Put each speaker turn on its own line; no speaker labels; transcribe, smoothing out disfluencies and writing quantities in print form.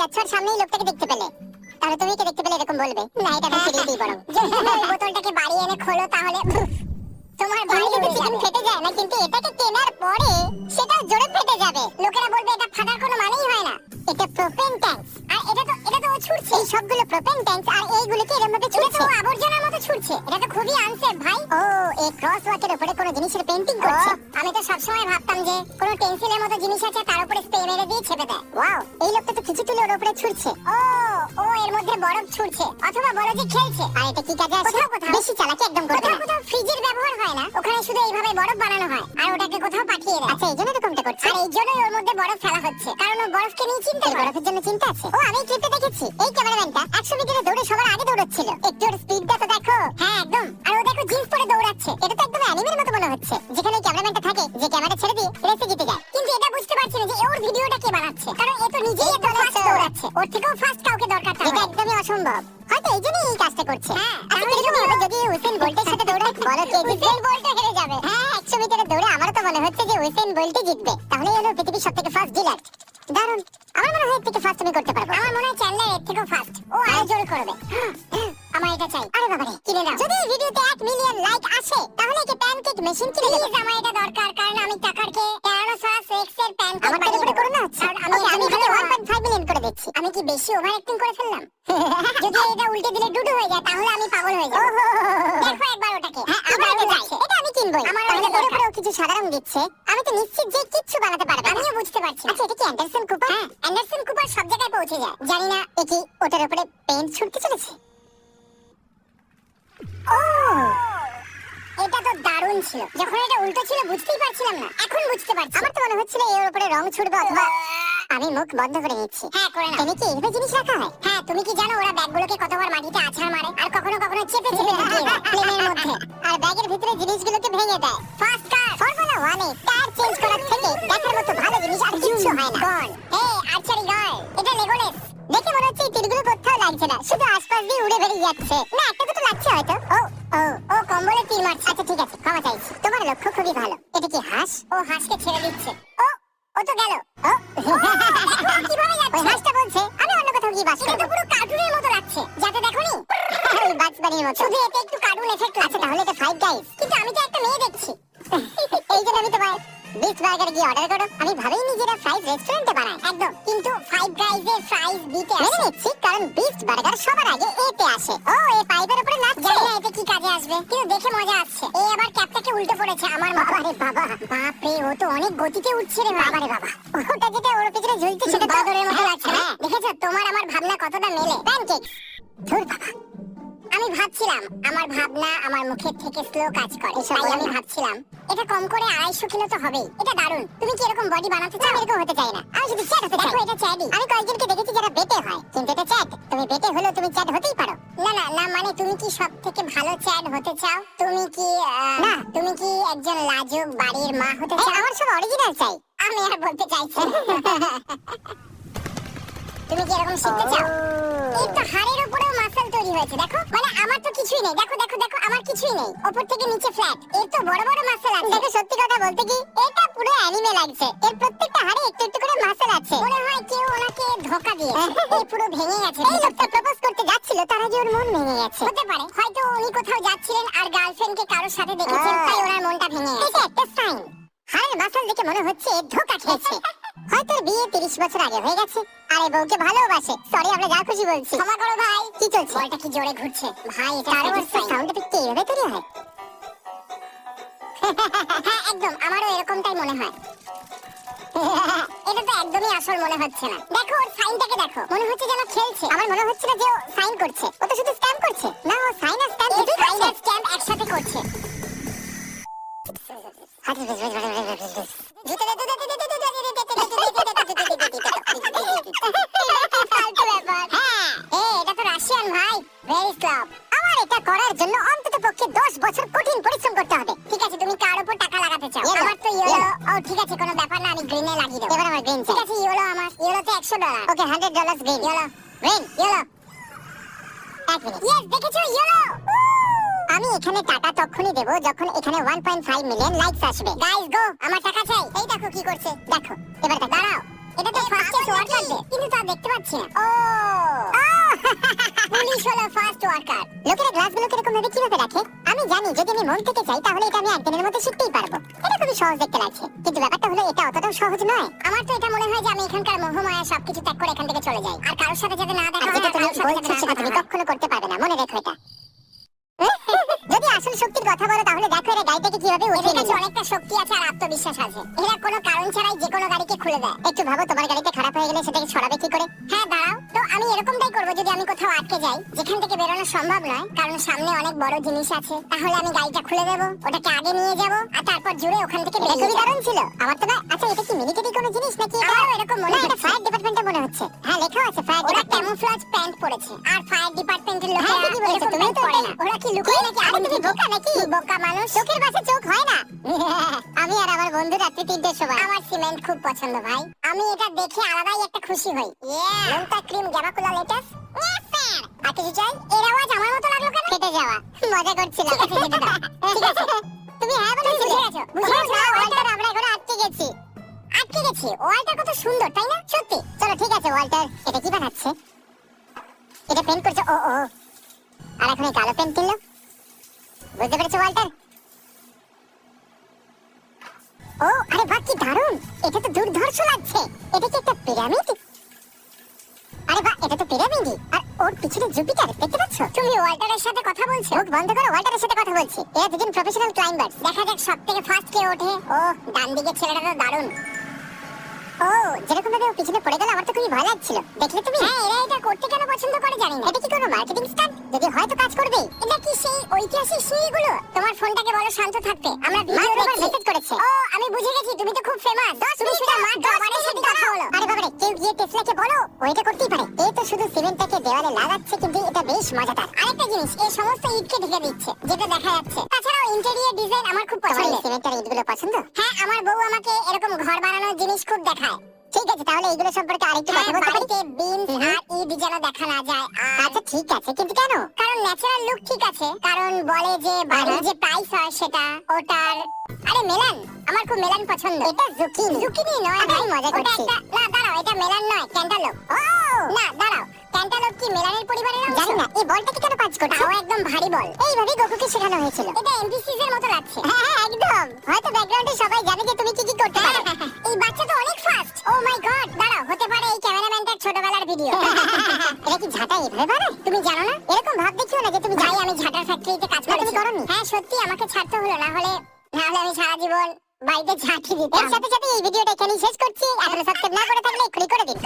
যাচ্ছ আর সামনেই লোকটাকে দেখতে পেলে, তাহলে তুমি কে দেখতে পেলে এরকম বলবে না? এটা আমি ফিরিয়ে দিই বরং। যদি ওই বোতলটাকে বাড়ি এনে খোলো তাহলে তোমার বাড়ি যদি চিকেন ফেটে যায় না, কিন্তু এটাকে কেনার পরে সেটা জোরে ফেটে যাবে। লোকেরা বলবে এটা ফাটার কোনো মানেই হয় না। এটা প্রোপেন ট্যাঙ্ক, আর এটা তো ও ছুটছে। এই সবগুলো প্রোপেন ট্যাঙ্ক আর এইগুলোকে এর মধ্যে ছুটছে, ও আবর্জনার মতো ছুটছে। এটা তো খুবই আনসেফ ভাই। ও এই ক্রস ওয়াকের উপরে কোনো জিনিসের পেইন্টিং করছে। আমি তো সবসময় ভাবতাম যে কোনো পেন্সিলের মতো জিনিস আছে, তার উপরে স্প্রে মেরে দিয়ে ছেপে দেয়। ওয়াও, এই লোকটা তো কিছু তুলে ওর উপরে ছুটছে। ও এর মধ্যে বরফ ছুটছে, অথবা বলো যে খেলছে। আর এটা কি কাজে আসে? বেশি চালাকি একদম করবে না। কোথাও ফ্রিজের ব্যবহার হয় না, ওখানে শুধু এইভাবে বরফ বানানো হয় আর ওটাকে কোথাও পাঠিয়ে দেয়। আচ্ছা, এই জন্য এরকমটা করছে। আর এই জন্যই ওর মধ্যে বরফ ফেলা হচ্ছে, কারণ ও বরফকে নিয়ে চিন্তা করে। বরফের জন্য চিন্তা আছে। ও আমি ক্লিপে দেখেছি, এই ক্যামেরাম্যানটা 100 মিটারে দৌড়ে সবার আগে দৌড়চ্ছিল। একটু ওর স্পিডটা তো দেখো। হ্যাঁ একদম। আর ও দেখো জিন্স পরে দৌড়াচ্ছে। এটা তো একদম অ্যানিমের মতো মনে হচ্ছে, যেখানে ক্যামেরাম্যানটা থাকে, যে ক্যামেরা ছেড়ে দিয়ে রেসে জিতে যায়। কিন্তু এটা বুঝতে পারছি না যে ওর ভিডিওটা কে বানাচ্ছে, কারণ এ তো নিজেই এত ফাস্ট দৌড়াচ্ছে। ওর থেকেও ফাস্ট কাউকে দরকার। এটা একদমই অসম্ভব। হয়তো এই জন্যই এই কাজটা করছে। যদি উসেন বোল্টের সাথে দৌড়ায়, বলো কে জিতবে? উসেন বোল্ট হেরে যাবে। হ্যাঁ, 100 মিটারে দৌড়ে আমারও তো মনে হচ্ছে যে উসেন বোল্টই জিতবে। তাহলে হলো পৃথিবীর সবথেকে ফাস্ট ডিলার। দারুণ। আমার মনে হয় এর থেকে ফাস্ট আমি করতে পারবো। আমার মনে হয় চ্যান্ডলার এর থেকেও ফাস্ট। ও আরো জোরে করবে। আমার এটা চাই। আরে বাবা রে, কিনে দাও। যদি এই ভিডিওতে 1 মিলিয়ন লাইক আসে, তাহলে কি প্যানকেক মেশিন কিনে দেব। প্লিজ, আমার এটা দরকার, কারণ আমি টাকারকে টায়ানোসারাস রেক্স এর প্যানকেক বানিয়ে দেব। করো না। আর আমি এখানে 1.5 মিলিয়ন করে দিচ্ছি। আমি কি বেশি ওভার অ্যাক্টিং করে ফেললাম? যদি এটা উল্টে দিলে ডুডু হয়ে যায়, তাহলে আমি পাগল হয়ে যাব। দেখো একবার ওটাকে। হ্যাঁ, আমার এটা চাই। এটা আমি কিনবই। আমার এটা দরকার। কিছু সাধারণ দিচ্ছে, আমি তো নিশ্চিত যে কিছু বানাতে পারবে। আমিও বুঝতে পারছি। আচ্ছা, এটা কি অ্যান্ডারসন কুপার? হ্যাঁ, অ্যান্ডারসন কুপার সব জায়গায় পৌঁছে যায়। জানি না এ কি ওটার উপরে পেইন্ট ছুটতে চলেছে। ও, এটা তো দারুণ ছিল। যখন এটা উল্টো ছিল বুঝতেই পারছিলাম না, এখন বুঝতে পারছি। আমার তো মনে হচ্ছিল এর উপরে রং ছুটবে, অথবা আমি মুখ বন্ধ করে নিচ্ছি। হ্যাঁ, করে না। তুমি কি এইভাবে জিনিস রাখা হয়? হ্যাঁ, তুমি কি জানো ওরা ব্যাগগুলোকে কতবার মাটিতে আছাড় মারে, আর কখনো কখনো চেপে চেপে ঢুকিয়ে দেয় প্লেনের মধ্যে, আর ব্যাগের ভিতরে জিনিসগুলোকে ভেঙে দেয়। ফার্স্ট কার ফর্মুলা 1 এ টায়ার চেঞ্জ করার থেকে দেখার মতো ভালো জিনিস আর কিছু হয় না। গন, এই আর্চারি গার্ল, এটা লেগোলেস। দেখে মনে হচ্ছে এই তীরগুলো কোথাও লাগছে না, শুধু আশপাশ দিয়ে উড়ে বেরিয়ে যাচ্ছে। না, একটা দুটো লাগছে হয়তো। ও কম্বলে তীর মারছে। আচ্ছা ঠিক আছে, ক্ষমা চাইছি। তোমার লক্ষ্য খুবই ভালো। এটা কি হাঁস? ও হাঁসকে ছেড়ে দিচ্ছে। ও তো গেল। কিভাবে যাচ্ছে? ওই হাঁসটা বলছে আমি অন্য কোথাও গিয়ে বাস করব। এটা তো পুরো কার্টুনের মতো লাগছে। যাতে দেখোনি ওই বাক্স বানির মতো, শুধু এতে একটু কার্টুন এফেক্ট আছে। তাহলে এটা ফাইভ গাইস। কিন্তু আমি তো একটা মেয়ে দেখছি। এই জন্য আমি তোমায় বিস্ট বার্গার গিয়ে অর্ডার করো। আমি ভাবেই নিজেরা ফ্রাইজ রেস্টুরেন্টে বানাই একদম, কিন্তু ফাইভ গাইস এর ফ্রাইজ বিতে আসে। মেনে নিচ্ছি, কারণ বিস্ট বার্গার সবার আগে এতে আসে। ও, এই পাইপের উপরে নাচছে। জানি না এতে কি কাজে আসবে, কিন্তু দেখে মজা আসছে। এই আবার ক্যাপটাকে উল্টে পড়েছে আমার মতো। আরে বাবা, বাপ রে, ও তো অনেক গতিতে উঠছে রে। বাবা রে বাবা, ওটা যেটা ওর পিছনে ঝুলছে সেটা বাদরের মতো লাগছে। দেখেছো তোমার আমার ভাবনা কতটা মেলে। প্যানকেক, ধুর বাবা। আমি ভাবছিলাম আমার ভাবনা আমার মুখের থেকে স্লো কাজ করে, তাই আমি ভাবছিলাম এটা কম করে 250 কিলো তো হবেই। এটা দারুণ। তুমি কি এরকম বডি বানাতে চাও? এরকম হতে চাই না, আমি শুধু চ্যাট হতে চাই। দেখো এটা চ্যাটই। আমি কয়েকজনকে দেখেছি যারা বেটে হয়, কিন্তু এটা চ্যাট। তুমি বেটে হলেও তুমি চ্যাট হতেই পারো। না না না, মানে তুমি কি সব থেকে ভালো চ্যাট হতে চাও? তুমি কি না, তুমি কি একজন লাজুক বাড়ির মা হতে চাও? আমার সব অরিজিনাল চাই। আমি আর বলতে চাইছি তুমি কি এরকম শিখতে চাও? এই তো হাড়ের উপরেও মাসল তৈরি হয়েছে, দেখো। মানে আমার তো কিছুই নেই। দেখো দেখো দেখো, আমার কিছুই নেই। উপর থেকে নিচে ফ্ল্যাট। এর তো বড় বড় মাসল আছে। দেখো, সত্যি কথা বলতে কি, এটা পুরো অ্যানিমে লাগছে। এর প্রত্যেকটা হাড়ে একটু একটু করে মাসল আছে। মনে হয় কেউ ওনাকে ধোঁকা দিয়েছে। এই পুরো ভেঙে গেছে। এই লোকটা প্রপোজ করতে যাচ্ছিল, তার আগে ওর মন ভেঙে গেছে। হতে পারে, হয়তো উনি কোথাও যাচ্ছিলেন আর গার্লফ্রেন্ডকে কারোর সাথে দেখেছেন, তাই ওনার মনটা ভেঙে গেছে। এটা একটা সাইন। হাড়ের মাসল দেখে মনে হচ্ছে ধোঁকা খেয়েছে। হয়তো বিয়ে 30 বছর আগে হয়ে গেছে, আর এই বউকে ভালোবাসে। সরি, আমরা যা খুশি বলছি। ক্ষমা করো ভাই। কি চলছে? বলটা কি জোরে ঘুরছে ভাই। এটা সাউন্ড এফেক্ট এইভাবে তৈরি হয়? হ্যাঁ একদম, আমারও এরকমটাই মনে হয়। এটা তো একদমই আসল মনে হচ্ছে না। দেখো ওর সাইনটাকে দেখো, মনে হচ্ছে যেন খেলছে। আমার মনে হচ্ছে না যে ও সাইন করছে, ও তো শুধু স্ক্যাম করছে। না, ও সাইন আর স্ক্যাম দুটোই করছে। সাইন আর স্ক্যাম একসাথে করছে। করার জন্য অন্তত পক্ষে 10 বছর কঠিন পরিশ্রম করতে হবে। ঠিক আছে, তুমি কার উপর টাকা লাগাতে চাও? আমার তো ইয়েলো। ও ঠিক আছে, কোনো ব্যাপার না, আমি গ্রিনে লাগিয়ে দেব। এবার আমার গ্রিন চাই। ঠিক আছে, ইয়েলো আমার। ইয়েলোতে $100। ওকে, $100 গ্রিন। Yellow, green, yellow. এক মিনিট। ইয়েস, দেখেছো ইয়েলো। আমি এখানে টাকা তখনই দেব যখন এখানে 1.5 মিলিয়ন লাইকস আসবে। গাইস গো, আমার টাকা চাই। এই দেখো কি করছে, দেখো। এবার দাঁড়াও, এটা তো ফার্স্টে শর্টকাট দে, কিন্তু তা দেখতে পাচ্ছি না। ও পুলিশ হলো ফার্স্ট ওয়ার্কার। লোকেরা গ্লাসগুলো কিরকম ভাবে কিভাবে রাখে আমি জানি, যদি আমি মন থেকে চাই তাহলে এটা আমি একদিনের মধ্যে শিখতেই পারবো। এটা খুবই সহজ দেখতে লাগছে, কিন্তু ব্যাপারটা হলো এটা অতটাও সহজ নয়। আমার তো এটা মনে হয় যে আমি এখানকার মোহমায়া সবকিছু ত্যাগ করে এখান থেকে চলে যাই, আর কারোর সাথে যাতে না দেখা হয়। যেটা তুমি বলছো সেটা তুমি কখনো করতে পারবে না, মনে রেখো এটা। যদি আসল শক্তির কথা বলো তাহলে দেখো এরা গাড়িটাকে কিভাবে উঠিয়ে নিল। অনেকটা শক্তি আছে আর আত্মবিশ্বাস আছে। এরা কোনো কারণ ছাড়াই যে কোনো গাড়িকে খুলে দেয়। একটু ভাবো, তোমার গাড়িটা খারাপ হয়ে গেলে সেটাকে সরাবে কি করে? হ্যাঁ দাঁড়াও, তো আমি এরকমটাই করবো। যদি আমি কোথাও আটকে যাই যেখান থেকে বেরোনো সম্ভব নয়, কারণ সামনে অনেক বড় জিনিস আছে, তাহলে আমি গাড়িটা খুলে দেবো, ওটাকে আগে নিয়ে যাবো, আর তারপর জুড়ে ওখান থেকে বেরিয়ে। খুবই দারুণ ছিল আমার তো। আচ্ছা, এটা কি মিলিটারি কোনো জিনিস নাকি? আমারও এরকম মনে হয়। এটা ফায়ার ডিপার্টমেন্টে মনে হচ্ছে। হ্যাঁ, লেখা আছে ফায়ার ডিপার্টমেন্ট। ওরা ক্যামোফ্লেজ প্যান্ট পরেছে, আর ফায়ার ডিপার্টমেন্টের লোকেরা কি বলেছে তুমি তো পরে না। ওরা কি লুকিয়ে নাকি? আরে তুমি বোকা নাকি? বোকা মানুষ, চোখের পাশে চোখ হয় না। আমি আর আমার বন্ধু রাত্রি 3টের সময়। আমার সিমেন্ট খুব পছন্দ ভাই, আমি এটা দেখে আলাদাই একটা খুশি হই। লঙ্কা ক্রিম গ্যাবাকুলা লেটাস। আর কিছু চাই? এর আওয়াজ আমার মতো লাগলো কেন? কেটে যাওয়া, মজা করছিলাম। ঠিক আছে, তুমি হ্যাঁ বলেছিলে। বুঝে গেছো? ওয়াল্টার, আমরা এখন আটকে গেছি। আটকে গেছি? ওয়াল্টার কত সুন্দর, তাই না? সত্যি। চলো ঠিক আছে ওয়াল্টার, এটা কি বানাচ্ছে? এটা পেন্ট করছে। ও ও, আর এখন এই কালো পেন্ট কিনলো। বুঝতে পেরেছো ওয়াল্টার? ও আরে বাহ, কি দারুণ! এটা তো দুর্ধর্ষ লাগছে। এটা কি একটা পিরামিড? আরে বাহ, এটা তো পিরামিডই। আর ওর পিছনে জুপিটার, দেখতে পাচ্ছ? তুমি ওয়াল্টারের সাথে কথা বলছো? মুখ বন্ধ করো, ওয়াল্টারের সাথে কথা বলছি। এরা দুজন প্রফেশনাল ক্লাইম্বার্স। দেখা যাক সবথেকে ফার্স্ট কে ওঠে। ও, ডান দিকের ছেলেটা তো দারুণ। ও, যেরকম ভাবে ও পিছনে পড়ে গেল, আমার তো খুবই ভয় লাগছিল। দেখলে তুমি? হ্যাঁ, এরা এটা করতে কেন পছন্দ করে জানি না। এটা কি কোনো মার্কেটিং স্টান্ট? যদি হয় তো কাজ করবে। এটা কি সেই ঐতিহাসিক সিঁড়িগুলো? তোমার ফোনটাকে বলো শান্ত থাকতে, আমরা ভিডিওর উপর মেসেজ করেছে। ও, আমি বুঝে গেছি, তুমি তো খুব ফেমাস। তুমি শুধু মার ড্রাইভারের সাথে কথা বলো। আরে বাবারে, কেউ গিয়ে টেসলাকে বলো ও এটা করতেই পারে। এই তো শুধু সিমেন্টটাকে দেওয়ালে লাগাচ্ছে, কিন্তু এটা বেশ মজাদার। আরেকটা জিনিস, এই সমস্ত ইটকে ঢেকে দিচ্ছে, যেটা দেখা যাচ্ছে। তাছাড়াও ইন্টেরিয়র ডিজাইন আমার খুব পছন্দ। তোমার সিমেন্টের ইটগুলো পছন্দ? হ্যাঁ, আমার বউ আমাকে এরকম ঘর বানানোর জিনিস খুব দেখায়। ঠিক আছে, তাহলে এইগুলো সম্পর্কে আরেকটু কথা বলতে পারি? বাড়িতে বিনস আর ইট যেন দেখা না যায়। আচ্ছা ঠিক আছে, কিন্তু কেন? কারণ ন্যাচারাল লুক ঠিক আছে, কারণ বলে যে বাড়ির যে প্রাইস হয় সেটা ওটার। আরে মেলান, আমার খুব মেলান পছন্দ। এটা জুকিনি। জুকিনি নয় ভাই, মজা করছি। না দাঁড়াও, এটা মেলান নয়, ক্যান্টালপ। ও না দাঁড়াও, ক্যান্টালপ কি মেলানের পরিবারের অংশ? জানি না। এই বলটাকে কেন পাঁচ করছো? তাও একদম ভারী বল। এইভাবে গোকুকে শেখানো হয়েছিল। এটা এমপিসিজ এর মতো লাগছে। হ্যাঁ একদম। হয়তো ব্যাকগ্রাউন্ডে সবাই জানে যে তুমি কি কি করতে পারো। এই বাচ্চা তো অনেক ফাস্ট। ও মাই গড, দাঁড়াও, হতে পারে এই ক্যামেরাম্যানটার ছোটবেলার ভিডিও। এটা কি ঝাঁটা এভাবে বানায়? তুমি জানো না? এরকম ভাব দেখিও না যে তুমি যাই। আমি ঝাঁটার ফ্যাক্টরিতে কাজ করি। তুমি করনি? হ্যাঁ সত্যি, আমাকে ছাড়তে হলো, না হলে আমি সারা জীবন বাড়িতে ঝাঁটি দিতাম। এর সাথে সাথে এই ভিডিওটা এখানেই শেষ করছি। এখনো সাবস্ক্রাইব না করে থাকলে এক্ষুনি করে দিন।